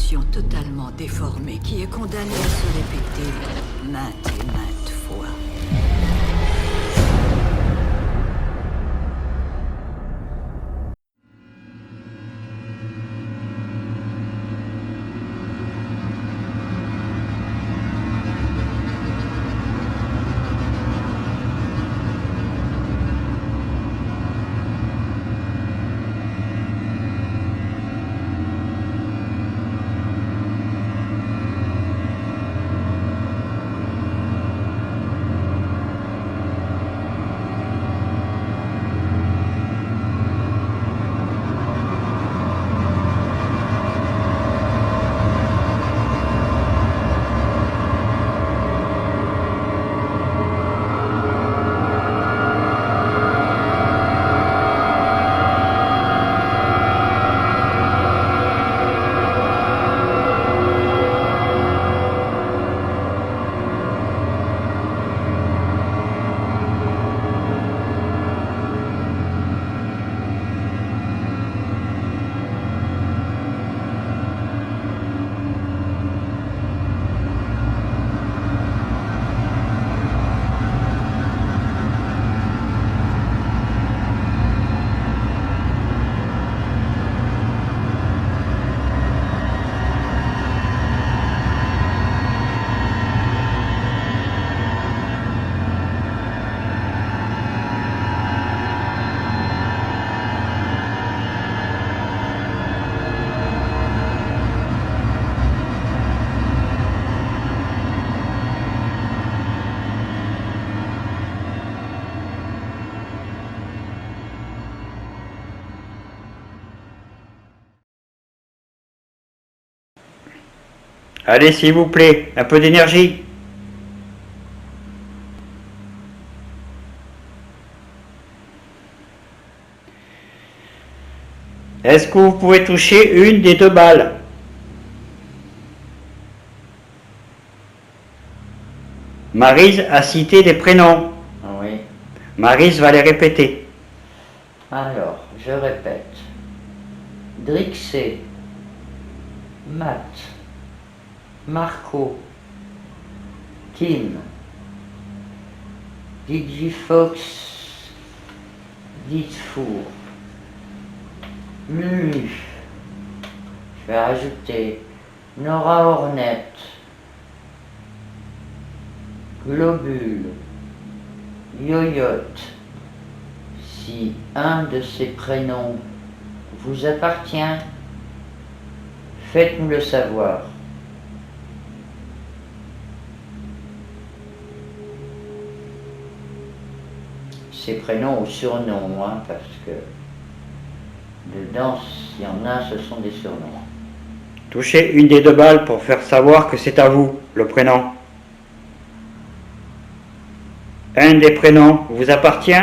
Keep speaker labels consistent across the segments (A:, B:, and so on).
A: construction totalement déformée qui est condamnée à se répéter maintes et maintes fois.
B: Allez, s'il vous plaît, un peu d'énergie. Est-ce que vous pouvez toucher une des deux balles? Maryse a cité des prénoms.
C: Oui.
B: Maryse va les répéter.
C: Alors, je répète. Drixé, Matt, Marco, Tim, Digifox, Ditfour, Lulu. Je vais rajouter Nora Hornet, Globule, Yoyote. Si un de ces prénoms vous appartient, faites-nous le savoir. Ces prénoms ou surnoms, hein, parce que dedans, s'il y en a, ce sont des surnoms.
B: Touchez une des deux balles pour faire savoir que c'est à vous, le prénom. Un des prénoms vous appartient?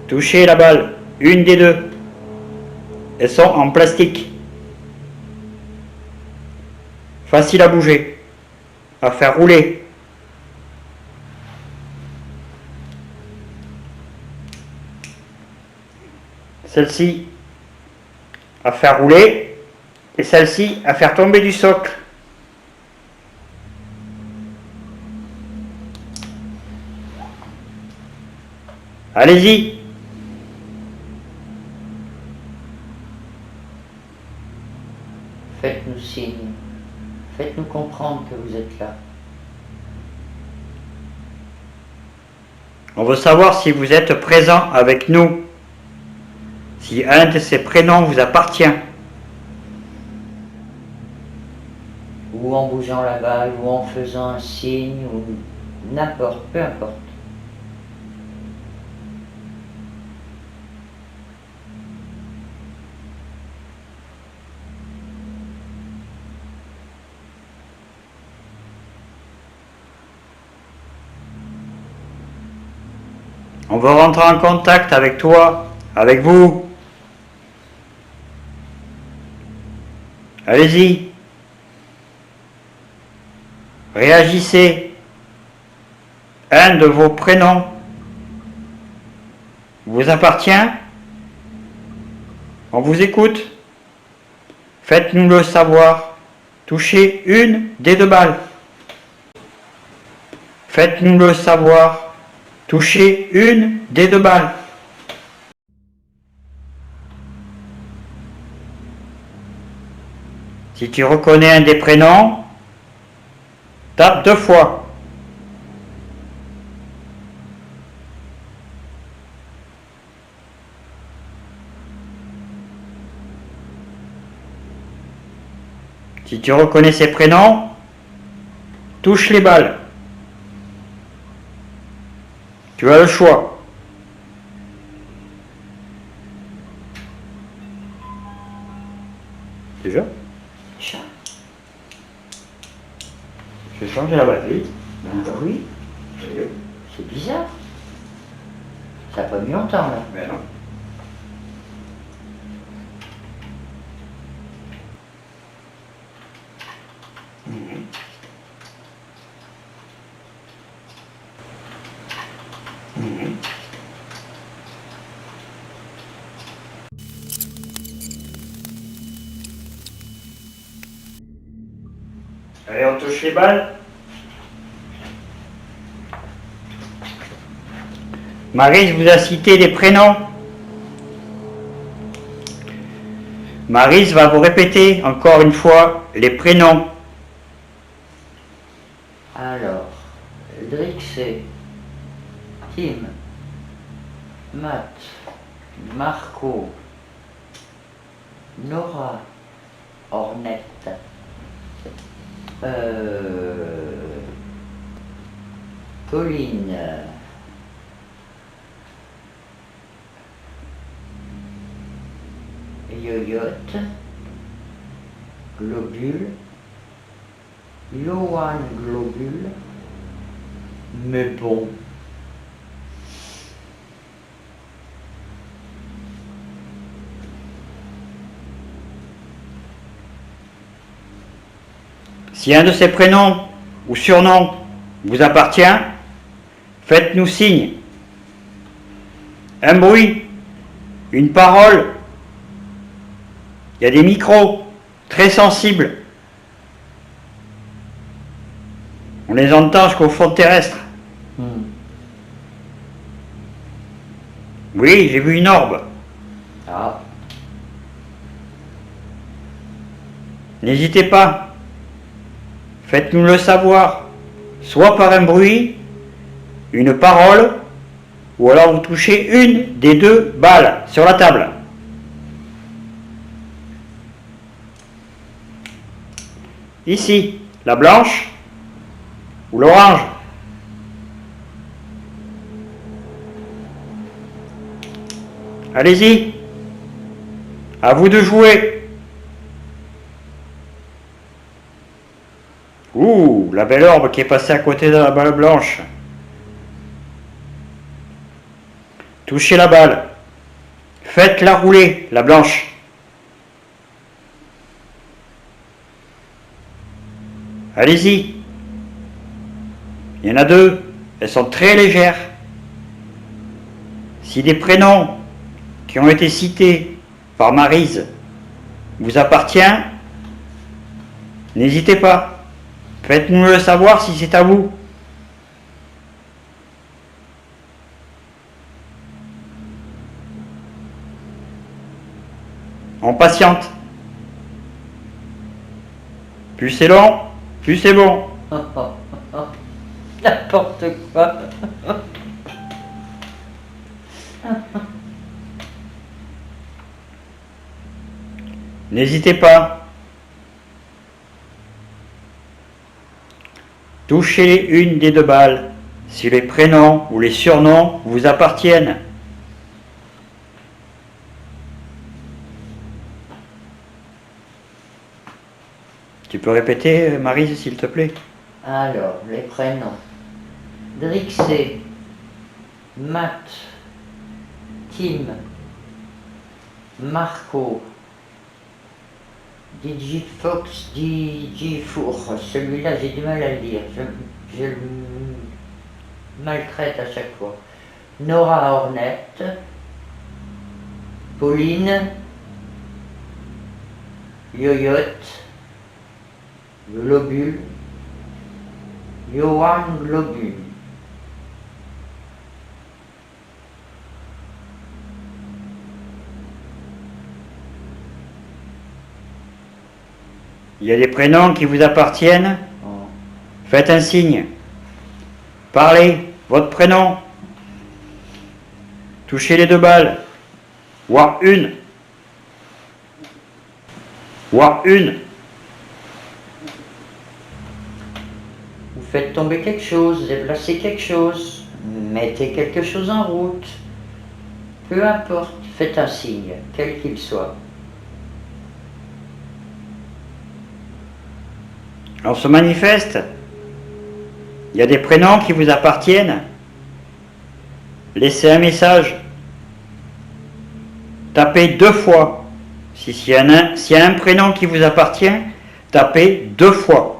B: Touchez la balle, une des deux. Elles sont en plastique. Facile à bouger, à faire rouler. Celle-ci à faire rouler et celle-ci à faire tomber du socle. Allez-y.
C: Faites-nous signe, faites-nous comprendre que vous êtes là.
B: On veut savoir si vous êtes présent avec nous, si un de ces prénoms vous appartient.
C: Ou en bougeant la balle, ou en faisant un signe, ou n'importe, peu importe.
B: On veut rentrer en contact avec toi, avec vous. Allez-y. Réagissez. Un de vos prénoms vous appartient. On vous écoute. Faites-nous le savoir. Touchez une des 2 balles. Faites-nous le savoir. Touchez une des 2 balles. Si tu reconnais un des prénoms, tape 2 fois. Si tu reconnais ces prénoms, touche les balles. Tu as le choix. Déjà?
C: Chat.
B: Je vais changer la batterie.
C: Ah oui, c'est bizarre. Ça n'a pas mis longtemps là.
B: Mais non. Allez, on touche les balles. Maryse vous a cité des prénoms. Maryse va vous répéter encore une fois les prénoms.
C: Alors, Drixé, Tim, Matt, Marco, Nora, Ornette, Pauline, Yoyote, Globule, Yohan Globule, mais bon.
B: Si un de ces prénoms ou surnoms vous appartient, faites-nous signe. Un bruit, une parole. Il y a des micros très sensibles. On les entend jusqu'au fond terrestre. Oui, j'ai vu une orbe.
C: Ah,
B: N'hésitez pas. Faites-nous le savoir, soit par un bruit, une parole, ou alors vous touchez une des 2 balles sur la table. Ici, la blanche ou l'orange. Allez-y, à vous de jouer. Ouh, la belle orbe qui est passée à côté de la balle blanche. Touchez la balle. Faites-la rouler, la blanche. Allez-y. Il y en a 2. Elles sont très légères. Si des prénoms qui ont été cités par Maryse vous appartiennent, n'hésitez pas. Faites-nous le savoir si c'est à vous. On patiente. Plus c'est long, plus c'est bon.
C: n'importe quoi.
B: N'hésitez pas. Touchez une des 2 balles si les prénoms ou les surnoms vous appartiennent. Tu peux répéter, Maryse, s'il te plaît?
C: Alors, les prénoms. Drixé, Matt, Tim, Marco, Digifox, Digifour. Celui-là, j'ai du mal à le dire. Je le maltraite à chaque fois. Nora Ornette, Pauline, Yoyote, Globule. Johann Globule.
B: Il y a des prénoms qui vous appartiennent.
C: Oh.
B: Faites un signe. Parlez, votre prénom. Touchez les 2 balles. Voire une. Voire une.
C: Vous faites tomber quelque chose, déplacez quelque chose, mettez quelque chose en route. Peu importe, faites un signe, quel qu'il soit.
B: On se manifeste. Il y a des prénoms qui vous appartiennent. Laissez un message. Tapez 2 fois. S'il y a un prénom qui vous appartient, tapez 2 fois.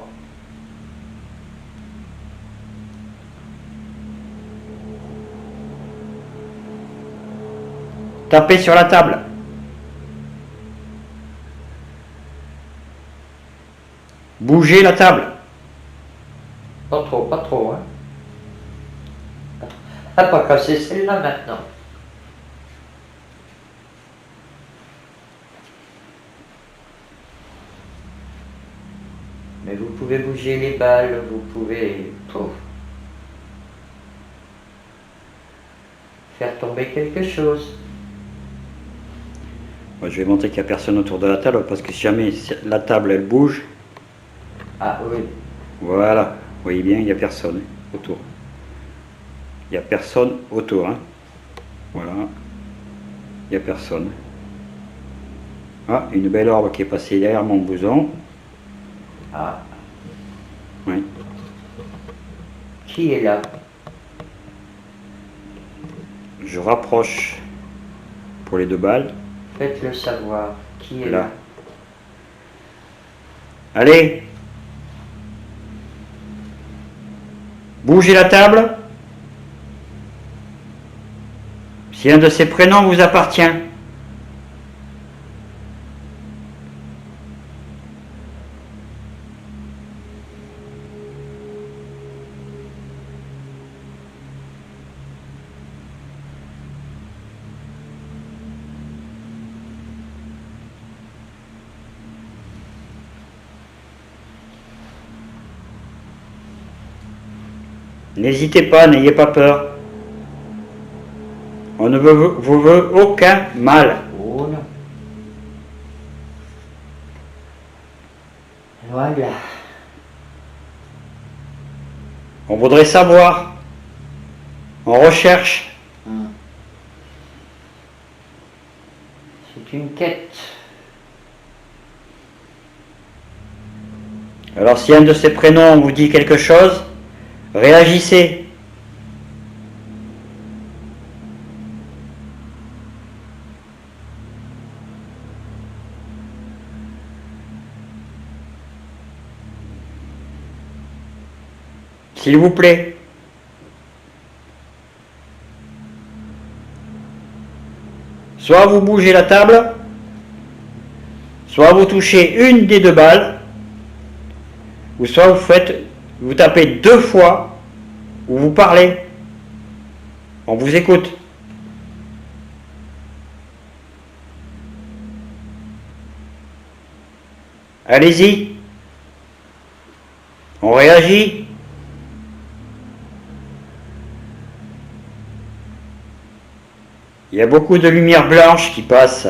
B: Tapez sur la table. Bougez la table.
C: Pas trop, hein. Ah, pas casser celle-là maintenant. Mais vous pouvez bouger les balles, vous pouvez tout. Faire tomber quelque chose.
B: Moi, je vais montrer qu'il n'y a personne autour de la table parce que si jamais la table elle bouge,
C: Ah oui.
B: voilà, vous voyez bien, il n'y a personne autour. Il n'y a personne autour. Hein. Voilà, il n'y a personne. Ah, une belle orbe qui est passée derrière mon blouson.
C: Ah,
B: Oui.
C: qui est là?
B: Je rapproche pour les 2 balles.
C: Faites-le savoir. Qui est
B: Là.
C: là?
B: Allez. Bougez la table. Si un de ces prénoms vous appartient. N'hésitez pas, n'ayez pas peur. On ne vous veut aucun mal.
C: Oh non. Voilà.
B: On voudrait savoir. On recherche.
C: C'est une quête.
B: Alors si un de ces prénoms vous dit quelque chose, réagissez. S'il vous plaît. Soit vous bougez la table, soit vous touchez une des 2 balles, ou soit vous tapez 2 fois, ou vous parlez. On vous écoute. Allez-y. On réagit. Il y a beaucoup de lumière blanche qui passe.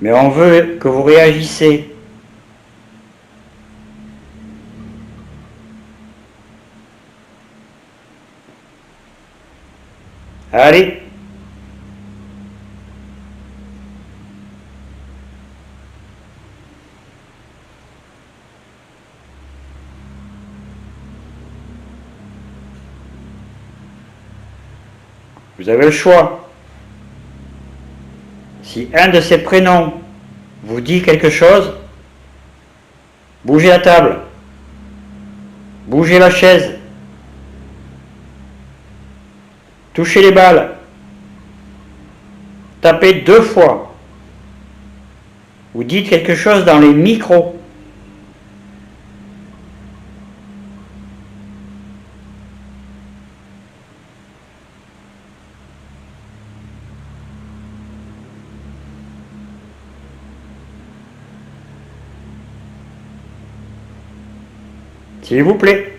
B: Mais on veut que vous réagissez. Allez. Vous avez le choix. Si un de ces prénoms vous dit quelque chose, bougez la table, bougez la chaise, touchez les balles, tapez 2 fois. Vous dites quelque chose dans les micros. S'il vous plaît.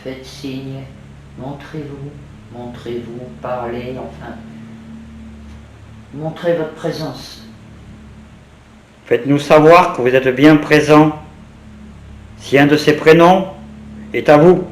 C: Faites signe, montrez-vous, parlez, enfin, montrez votre présence.
B: Faites-nous savoir que vous êtes bien présent si un de ces prénoms est à vous.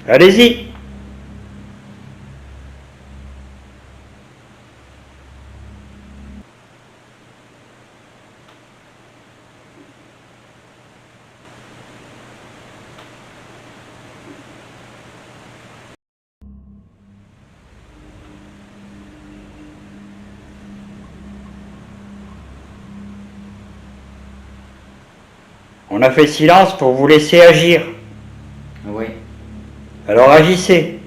B: Allez-y. On a fait silence pour vous laisser agir.
C: Oui.
B: Alors agissez.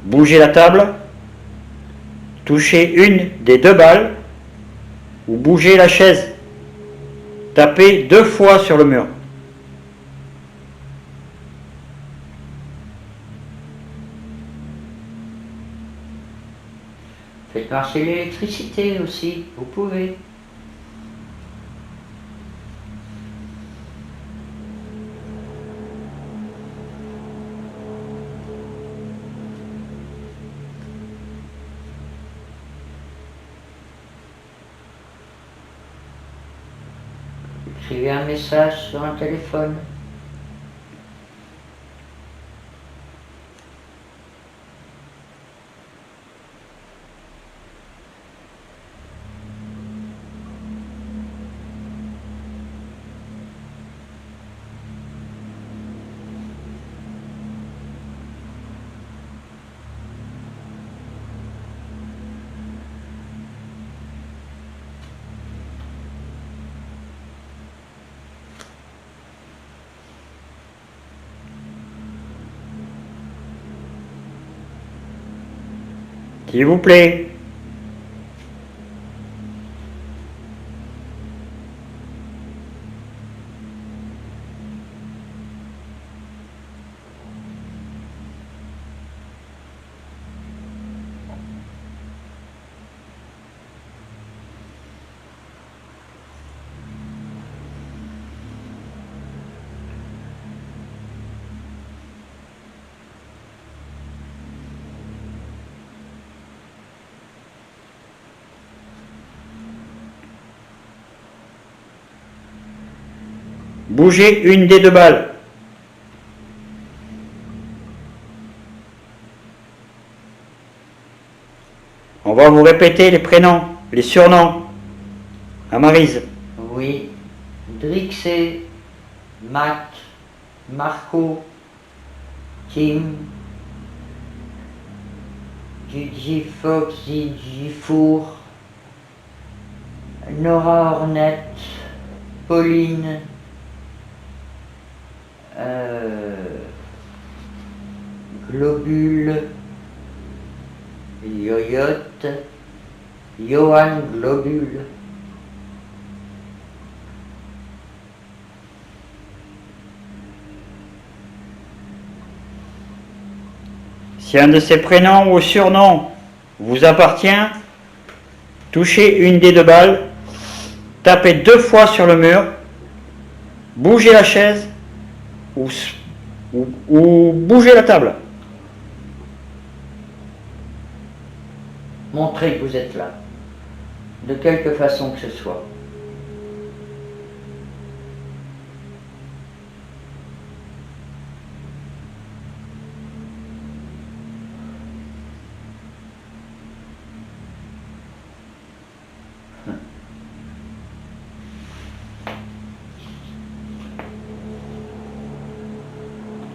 B: Bougez la table. Touchez une des 2 balles. Ou bougez la chaise. Tapez 2 fois sur le mur.
C: Faites marcher l'électricité aussi, vous pouvez. Écrivez un message sur un téléphone.
B: S'il vous plaît. Bougez une des 2 balles. On va vous répéter les prénoms, les surnoms. Amarise.
C: Oui. Drixé, Matt, Marco, Tim, Gigi Fox, Gigi Four, Nora Hornet, Pauline, Globule, Yoyote, Johan Globule,
B: Si un de ces prénoms ou surnoms vous appartient, touchez une des deux balles, tapez 2 fois sur le mur, bougez la chaise ou bougez la table.
C: Montrez que vous êtes là, de quelque façon que ce soit.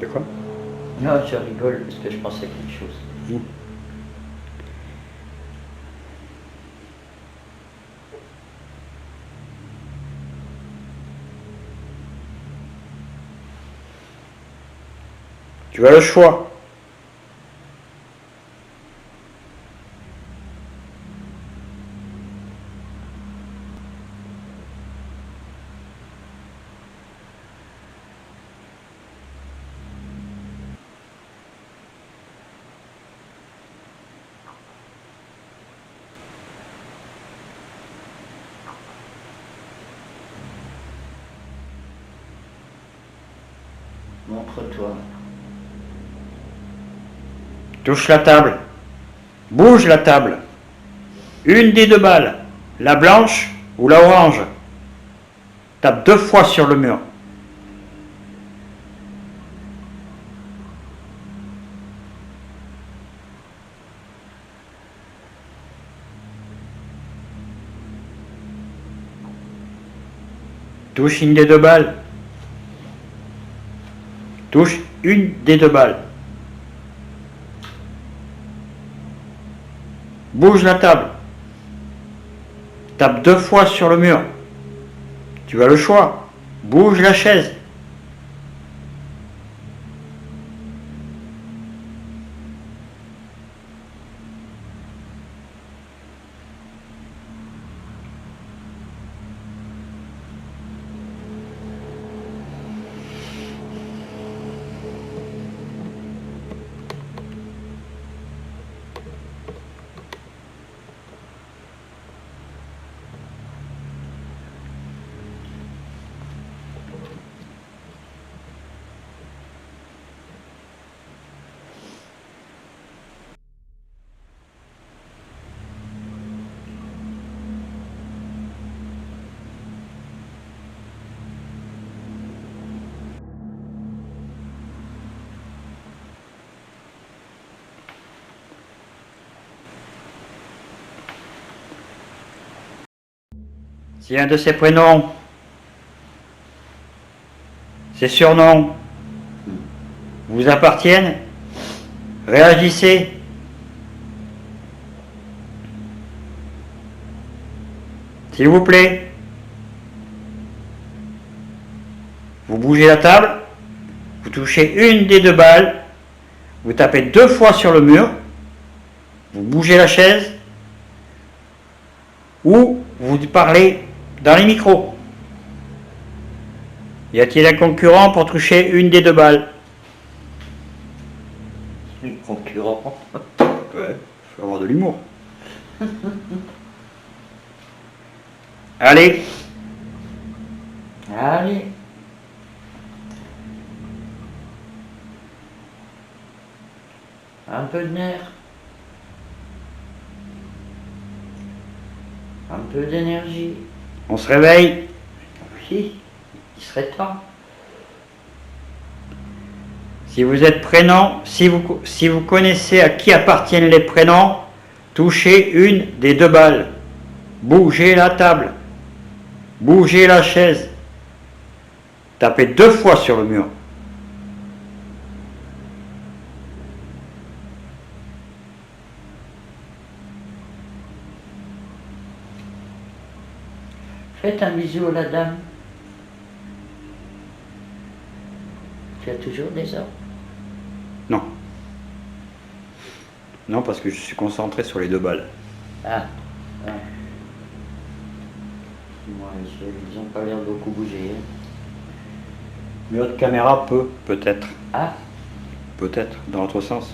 B: De quoi?
C: Non, je rigole parce que je pensais à quelque chose.
B: Tu as le choix.
C: Montre-toi.
B: Touche la table. Bouge la table. Une des deux balles, la blanche ou la orange. Tape 2 fois sur le mur. Touche une des deux balles. Touche une des deux balles. Bouge la table. Tape 2 fois sur le mur. Tu as le choix. Bouge la chaise. Si un de ces prénoms, ces surnoms vous appartiennent, réagissez. S'il vous plaît. Vous bougez la table, vous touchez une des deux balles, vous tapez 2 fois sur le mur, vous bougez la chaise ou vous parlez dans les micros. Y a-t-il un concurrent pour toucher une des deux balles?
C: Un concurrent.
B: Ouais, faut avoir de l'humour. Allez.
C: Allez. Un peu de nerf. Un peu d'énergie.
B: On se réveille.
C: Oui, il serait temps.
B: Si vous êtes prénom, si vous connaissez à qui appartiennent les prénoms, touchez une des deux balles. Bougez la table. Bougez la chaise. Tapez 2 fois sur le mur.
C: Faites un bisou à la dame. Tu as toujours des ordres?
B: Non. Non, parce que je suis concentré sur les deux balles.
C: Ah. Ah. Moi, ils n'ont pas l'air de beaucoup bouger. Hein.
B: Mais votre caméra peut, peut-être.
C: Ah,
B: Peut-être, dans l'autre sens.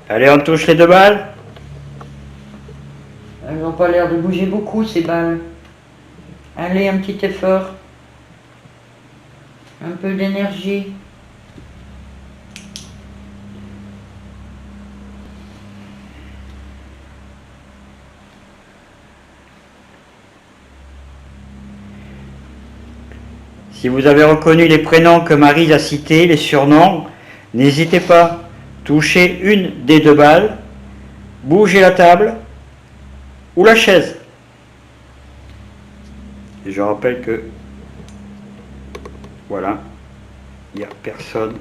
B: Allez, on touche les 2 balles.
C: Elles n'ont pas l'air de bouger beaucoup, ces balles. Allez, un petit effort. Un peu d'énergie.
B: Si vous avez reconnu les prénoms que Maryse a cités, les surnoms, n'hésitez pas. Touchez une des 2 balles, bougez la table ou la chaise. Et je rappelle que, voilà, il n'y a personne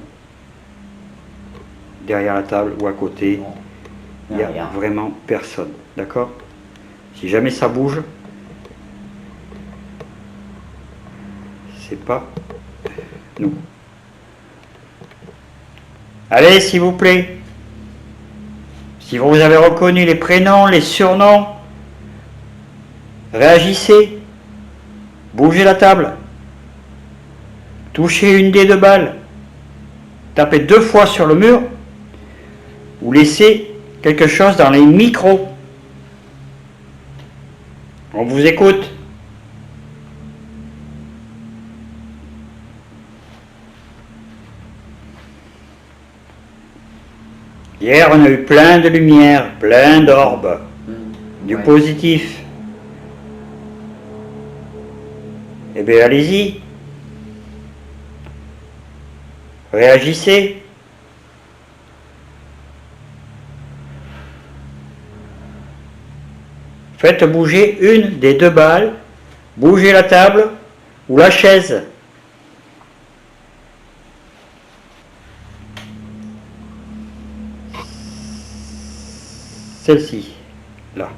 B: derrière la table ou à côté. Il n'y a
C: Rien.
B: vraiment personne. D'accord? Si jamais ça bouge, c'est pas nous. Allez, s'il vous plaît. Si vous avez reconnu les prénoms, les surnoms, réagissez. Bougez la table. Touchez une des 2 balles. Tapez 2 fois sur le mur. Ou laissez quelque chose dans les micros. On vous écoute. Hier, on a eu plein de lumière, plein d'orbes, du
C: Ouais.
B: positif. Eh bien, allez-y. Réagissez. Faites bouger une des 2 balles. Bougez la table ou la chaise. Celle-ci, là,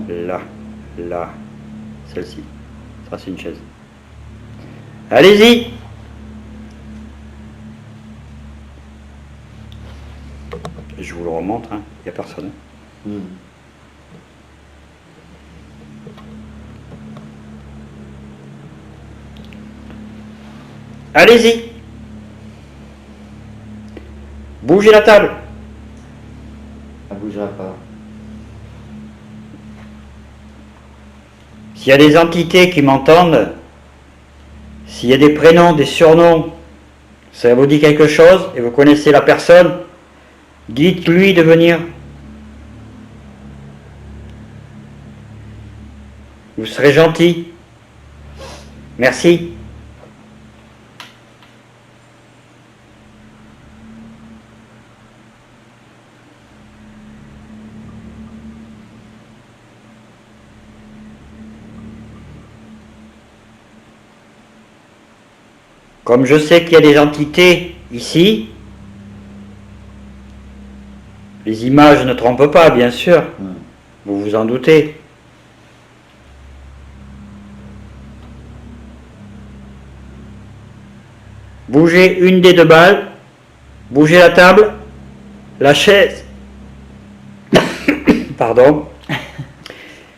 B: là, là, celle-ci. Ça, c'est une chaise. Allez-y. Je vous le remontre, hein. Il n'y a personne. Allez-y. Bougez la table.
C: Ça bougera pas.
B: S'il y a des entités qui m'entendent, s'il y a des prénoms, des surnoms, ça vous dit quelque chose et vous connaissez la personne, dites-lui de venir. Vous serez gentil. Merci. Comme je sais qu'il y a des entités ici, les images ne trompent pas, bien sûr. Vous vous en doutez. Bougez une des 2 balles. Bougez la table. La chaise. Pardon.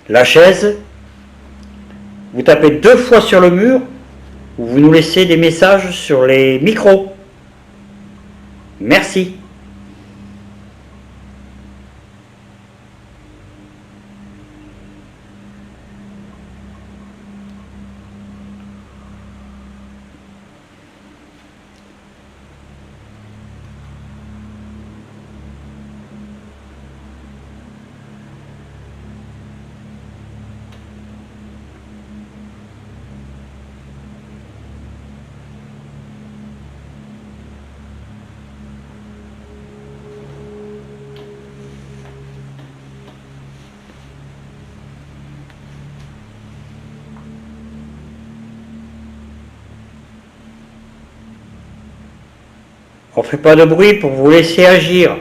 B: La chaise. Vous tapez 2 fois sur le mur. Ou vous nous laissez des messages sur les micros. Merci. On ne fait pas de bruit pour vous laisser agir.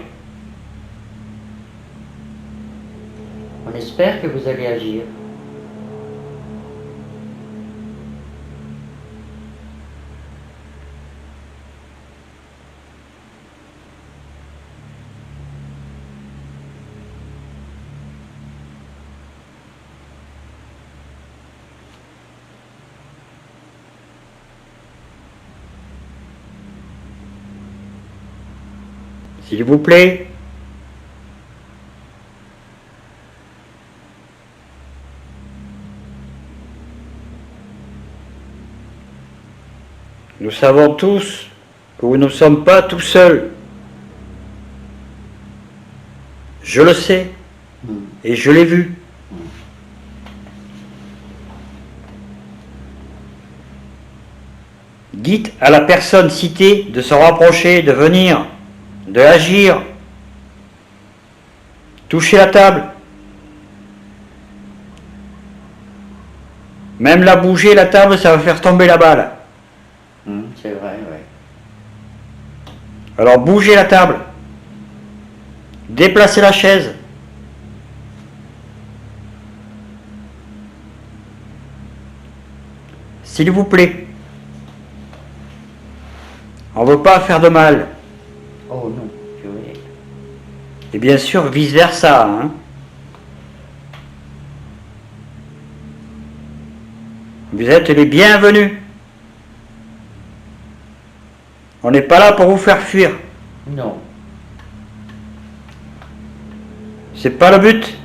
C: On espère que vous allez agir.
B: S'il vous plaît, Nous savons tous que vous ne sommes pas tout seuls. Je le sais et je l'ai vu. Dites à la personne citée de se rapprocher, de venir, de agir. Touchez la table. Même la bouger, la table, ça va faire tomber la balle.
C: C'est vrai, oui.
B: Alors bougez la table. Déplacez la chaise. S'il vous plaît. On ne veut pas faire de mal.
C: Oh non, purée.
B: Et bien sûr, vice-versa. Hein. Vous êtes les bienvenus. On n'est pas là pour vous faire fuir.
C: Non.
B: C'est pas le but.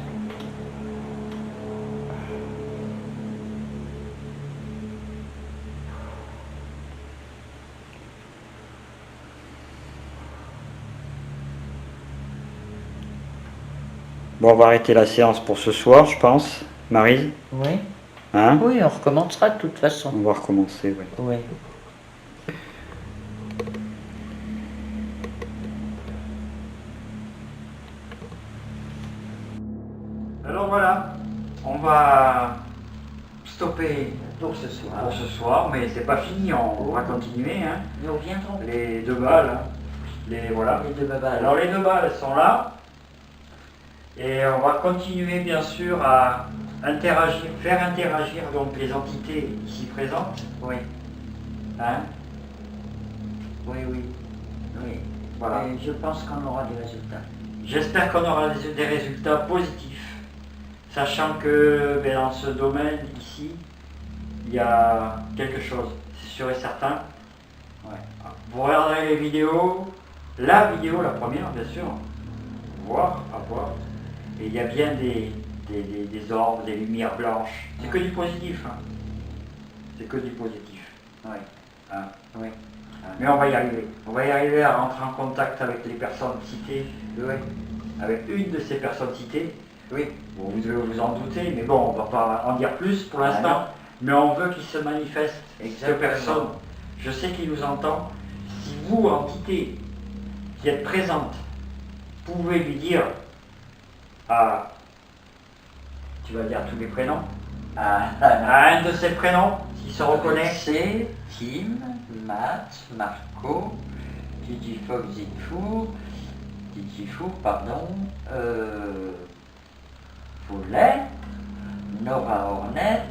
B: Bon, on va arrêter la séance pour ce soir, je pense. Maryse,
C: Oui.
B: hein?
C: Oui, on recommencera de toute façon.
B: On va recommencer, oui.
C: Oui.
B: Alors voilà, on va stopper
C: Pour ce soir.
B: pour ce soir, mais c'est pas fini, on va continuer. Hein.
C: Nous reviendrons.
B: Les 2 balles, hein. Voilà.
C: Les deux babas.
B: Alors les 2 balles elles sont là, et on va continuer bien sûr à interagir, faire interagir donc les entités ici présentes.
C: Oui.
B: Hein.
C: Oui, oui. Oui.
B: Voilà.
C: Et je pense qu'on aura des résultats.
B: J'espère qu'on aura des résultats positifs, sachant que dans ce domaine ici, il y a quelque chose, c'est sûr et certain.
C: Ouais.
B: Vous regarderez les vidéos, la vidéo, la première bien sûr, à voir, et il y a bien des orbes, des lumières blanches, c'est que du positif. Hein. C'est que du positif.
C: Oui.
B: Hein.
C: Oui.
B: Mais on va y arriver à rentrer en contact avec les personnes citées,
C: Oui.
B: avec une de ces personnes citées.
C: Oui.
B: Bon, vous devez vous en douter, mais bon, on ne va pas en dire plus pour l'instant.
C: non.
B: Mais on veut qu'il se manifeste, cette
C: Exactement.
B: personne. Je sais qu'il nous entend. Si vous, entité, qui êtes présente, pouvez lui dire tu vas dire tous les prénoms, à un de ses prénoms, s'il se reconnaît.
C: C'est Tim, Matt, Marco, Titi pardon, Paulette, Nora Hornet,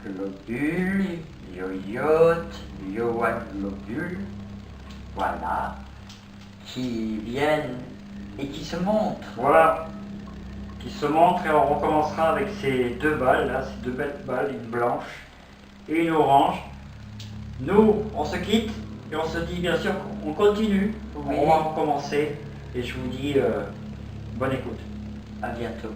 C: Globule, Yoyot, Yohan Globule, voilà, qui viennent et qui se montrent.
B: Voilà, qui se montre, et on recommencera avec ces 2 balles là, ces 2 belles balles, une blanche et une orange. Nous, on se quitte et on se dit bien sûr qu'on continue,
C: Oui.
B: on va recommencer, et je vous dis bonne écoute.
C: À bientôt.